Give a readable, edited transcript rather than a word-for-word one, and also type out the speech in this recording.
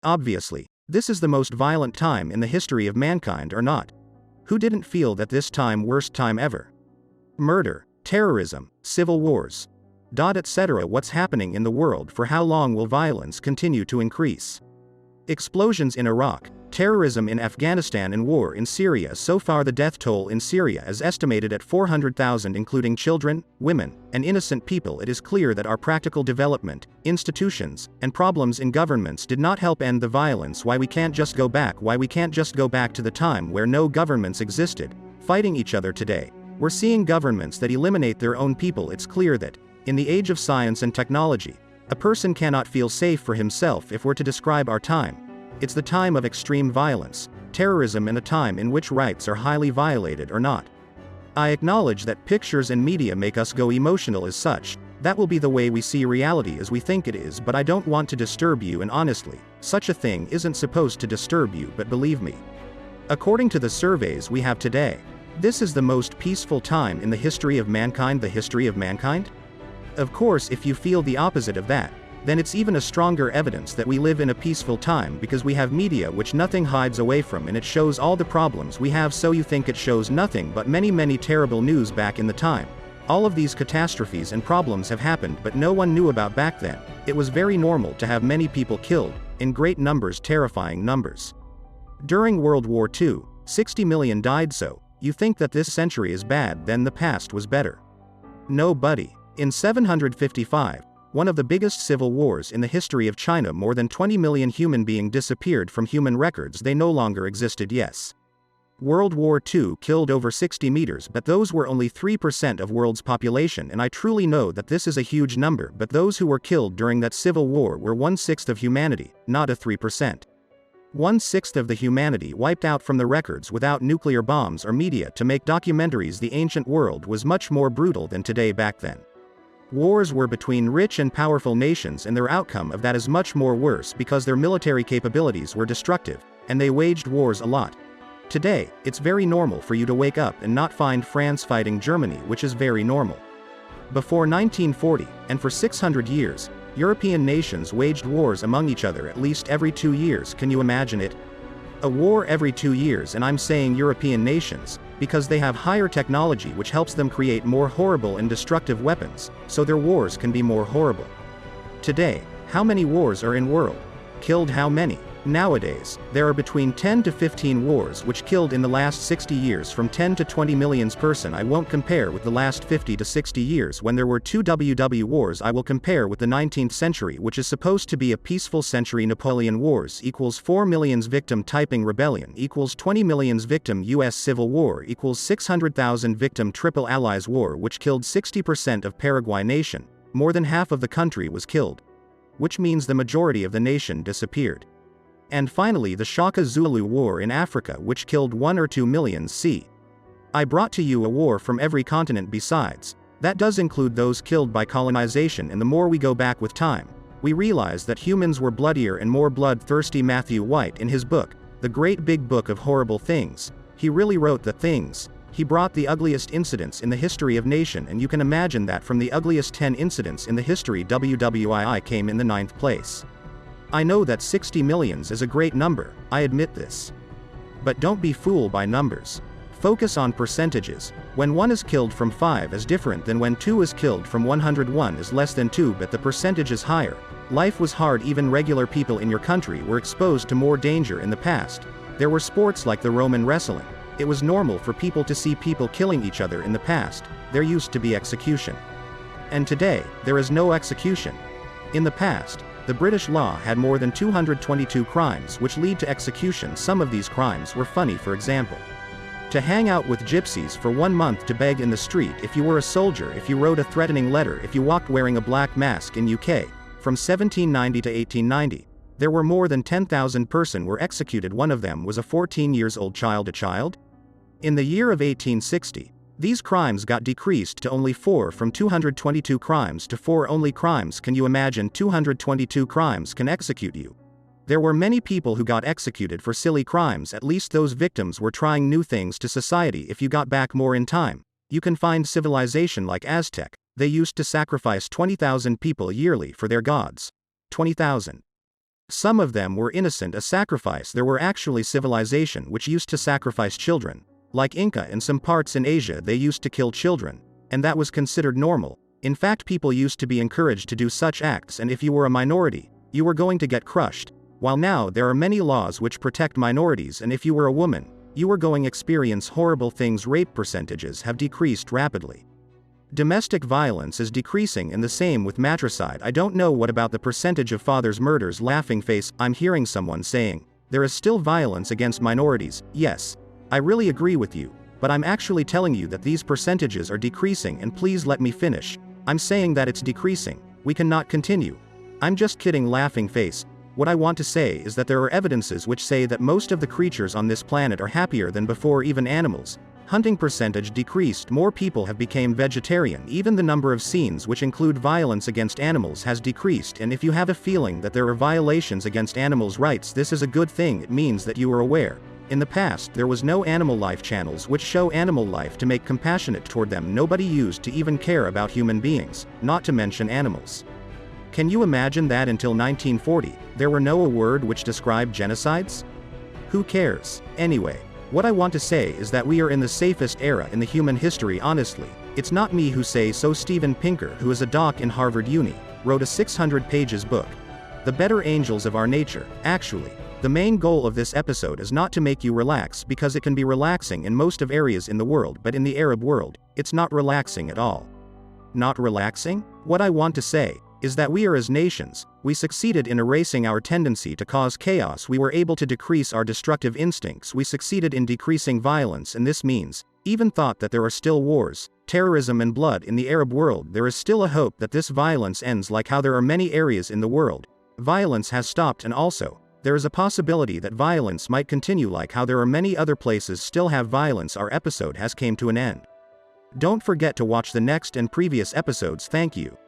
Obviously, this is the most violent time in the history of mankind or not? Who didn't feel that this time worst time ever? Murder, terrorism, civil wars, etc. What's happening in the world? For how long will violence continue to increase? Explosions in Iraq, terrorism in Afghanistan and war in Syria. So far the death toll in Syria is estimated at 400,000 including children, women, and innocent people. It is clear that our practical development, institutions, and problems in governments did not help end the violence. Why we can't just go back to the time where no governments existed, fighting each other today. We're seeing governments that eliminate their own people. It's clear that, in the age of science and technology, a person cannot feel safe for himself. If we're to describe our time, it's the time of extreme violence, terrorism, and a time in which rights are highly violated or not. I acknowledge that pictures and media make us go emotional as such. That will be the way we see reality as we think it is, but I don't want to disturb you, and honestly, such a thing isn't supposed to disturb you, but believe me. According to the surveys we have today, this is the most peaceful time in the history of mankind. The history of mankind? Of course, if you feel the opposite of that, then it's even a stronger evidence that we live in a peaceful time, because we have media which nothing hides away from, and it shows all the problems we have. So you think it shows nothing but many terrible news back in the time. All of these catastrophes and problems have happened, but no one knew about back then. It was very normal to have many people killed, in great numbers, terrifying numbers. During World War II, 60 million died. So you think that this century is bad, then the past was better. No, buddy. In 755, one of the biggest civil wars in the history of China, more than 20 million human beings disappeared from human records. They no longer existed. Yes. World War II killed over 60 meters, but those were only 3% of world's population, and I truly know that this is a huge number, but those who were killed during that civil war were 1/6 of humanity, not a 3%. 1/6 of the humanity wiped out from the records without nuclear bombs or media to make documentaries. The ancient world was much more brutal than today. Back then, wars were between rich and powerful nations, and their outcome of that is much more worse because their military capabilities were destructive, and they waged wars a lot. Today, it's very normal for you to wake up and not find France fighting Germany, which is very normal. Before 1940, and for 600 years, European nations waged wars among each other at least every 2 years. Can you imagine it? A war every 2 years, and I'm saying European nations, because they have higher technology which helps them create more horrible and destructive weapons, so their wars can be more horrible. Today, how many wars are in world? Killed how many? Nowadays, there are between 10 to 15 wars which killed in the last 60 years from 10 to 20 million person. I won't compare with the last 50 to 60 years when there were 2 WW wars. I will compare with the 19th century, which is supposed to be a peaceful century. Napoleon Wars equals 4 million victim. Taiping Rebellion equals 20 million victim. US Civil War equals 600,000 victim. Triple Allies War, which killed 60% of Paraguay nation, more than half of the country was killed, which means the majority of the nation disappeared. And finally the Shaka Zulu War in Africa, which killed 1 or 2 million. See, I brought to you a war from every continent. Besides, that does include those killed by colonization, and the more we go back with time, we realize that humans were bloodier and more bloodthirsty. Matthew White, in his book, The Great Big Book of Horrible Things, he really wrote the things. He brought the ugliest incidents in the history of nation, and you can imagine that from the ugliest 10 incidents in the history, WWII came in the 9th place. I know that 60 millions is a great number, I admit this. But don't be fooled by numbers. Focus on percentages. When 1 is killed from 5 is different than when 2 is killed from 101 is less than 2, but the percentage is higher. Life was hard. Even regular people in your country were exposed to more danger in the past. There were sports like the Roman wrestling. It was normal for people to see people killing each other in the past. There used to be execution. And today, there is no execution. In the past, the British law had more than 222 crimes which lead to execution. Some of these crimes were funny. For example, to hang out with gypsies for 1 month, to beg in the street if you were a soldier, if you wrote a threatening letter, if you walked wearing a black mask. In UK, from 1790 to 1890, there were more than 10,000 person were executed. One of them was a 14 years old child. A child? In the year of 1860, these crimes got decreased to only 4, from 222 crimes to 4 only crimes. Can you imagine? 222 crimes can execute you. There were many people who got executed for silly crimes. At least those victims were trying new things to society. If you got back more in time, you can find civilization like Aztec. They used to sacrifice 20,000 people yearly for their gods. 20,000. Some of them were innocent, a sacrifice. There were actually civilization which used to sacrifice children. Like Inca and some parts in Asia, they used to kill children, and that was considered normal. In fact, people used to be encouraged to do such acts, and if you were a minority, you were going to get crushed. While now there are many laws which protect minorities, and if you were a woman, you were going to experience horrible things. Rape percentages have decreased rapidly. Domestic violence is decreasing, and the same with matricide. I don't know what about the percentage of fathers' murders. Laughing face. I'm hearing someone saying, there is still violence against minorities. Yes, I really agree with you, but I'm actually telling you that these percentages are decreasing, and please let me finish. I'm saying that it's decreasing. We cannot continue. I'm just kidding. Laughing face. What I want to say is that there are evidences which say that most of the creatures on this planet are happier than before. Even animals. Hunting percentage decreased. More people have become vegetarian. Even the number of scenes which include violence against animals has decreased, and if you have a feeling that there are violations against animals' rights, this is a good thing. It means that you are aware. In the past, there was no animal life channels which show animal life to make compassionate toward them. Nobody used to even care about human beings, not to mention animals. Can you imagine that until 1940, there were no word which described genocides? Who cares? Anyway, what I want to say is that we are in the safest era in the human history. Honestly, it's not me who say so. Steven Pinker, who is a doc in Harvard Uni, wrote a 600 pages book, The Better Angels of Our Nature. Actually, the main goal of this episode is not to make you relax, because it can be relaxing in most of areas in the world, but in the Arab world, it's not relaxing at all. Not relaxing? What I want to say is that we are, as nations, we succeeded in erasing our tendency to cause chaos. We were able to decrease our destructive instincts. We succeeded in decreasing violence, and this means, even thought that there are still wars, terrorism and blood in the Arab world, there is still a hope that this violence ends. Like how there are many areas in the world, violence has stopped, and also, there is a possibility that violence might continue. Like how there are many other places still have violence. Our episode has came to an end. Don't forget to watch the next and previous episodes. Thank you.